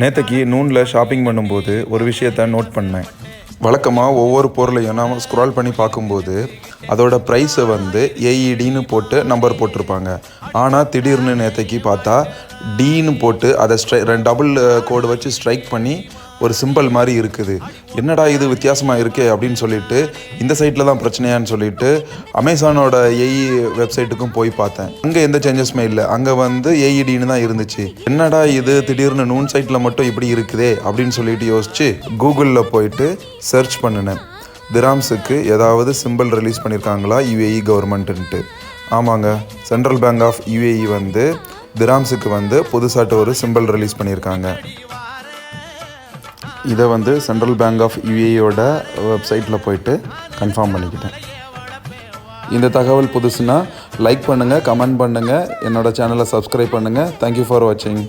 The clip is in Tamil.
நேற்றுக்கு நூனில் ஷாப்பிங் பண்ணும்போது ஒரு விஷயத்தை நோட் பண்ணேன். வழக்கமாக ஒவ்வொரு பொருளையும் நாம் ஸ்க்ரால் பண்ணி பார்க்கும்போது அதோட ப்ரைஸை வந்து ஏஇடின்னு போட்டு நம்பர் போட்டிருப்பாங்க. ஆனால் திடீர்னு நேற்றுக்கு பார்த்தா டின்னு போட்டு அதை டபுள் கோடு வச்சு ஸ்ட்ரைக் பண்ணி ஒரு சிம்பிள் மாதிரி இருக்குது. என்னடா இது வித்தியாசமாக இருக்கே அப்படின்னு சொல்லிட்டு இந்த சைட்டில் தான் பிரச்சனையான்னு சொல்லிட்டு அமேசானோட ஏஇ வெப்சைட்டுக்கும் போய் பார்த்தேன். அங்கே எந்த சேஞ்சஸுமே இல்லை. அங்கே வந்து ஏஇடின்னு தான் இருந்துச்சு. என்னடா இது திடீர்னு நூன் சைட்டில் மட்டும் இப்படி இருக்குதே அப்படின்னு சொல்லிட்டு யோசிச்சு கூகுளில் போயிட்டு சர்ச் பண்ணினேன். திராம்ஸுக்கு ஏதாவது சிம்பிள் ரிலீஸ் பண்ணியிருக்காங்களா யுஏஇ கவர்மெண்ட்டுன்ட்டு. ஆமாங்க, சென்ட்ரல் பேங்க் ஆஃப் யுஏஇ வந்து திராம்ஸுக்கு வந்து புதுசாட்டு ஒரு சிம்பிள் ரிலீஸ் பண்ணியிருக்காங்க. இதை வந்து சென்ட்ரல் பேங்க் ஆஃப் யுஏஇயோட வெப்சைட்டில் போயிட்டு கன்ஃபார்ம் பண்ணிக்கிட்டேன். இந்த தகவல் புதுசுன்னா லைக் பண்ணுங்கள், கமெண்ட் பண்ணுங்கள், என்னோடய சேனலை சப்ஸ்கிரைப் பண்ணுங்கள். தேங்க்யூ ஃபார் வாட்சிங்.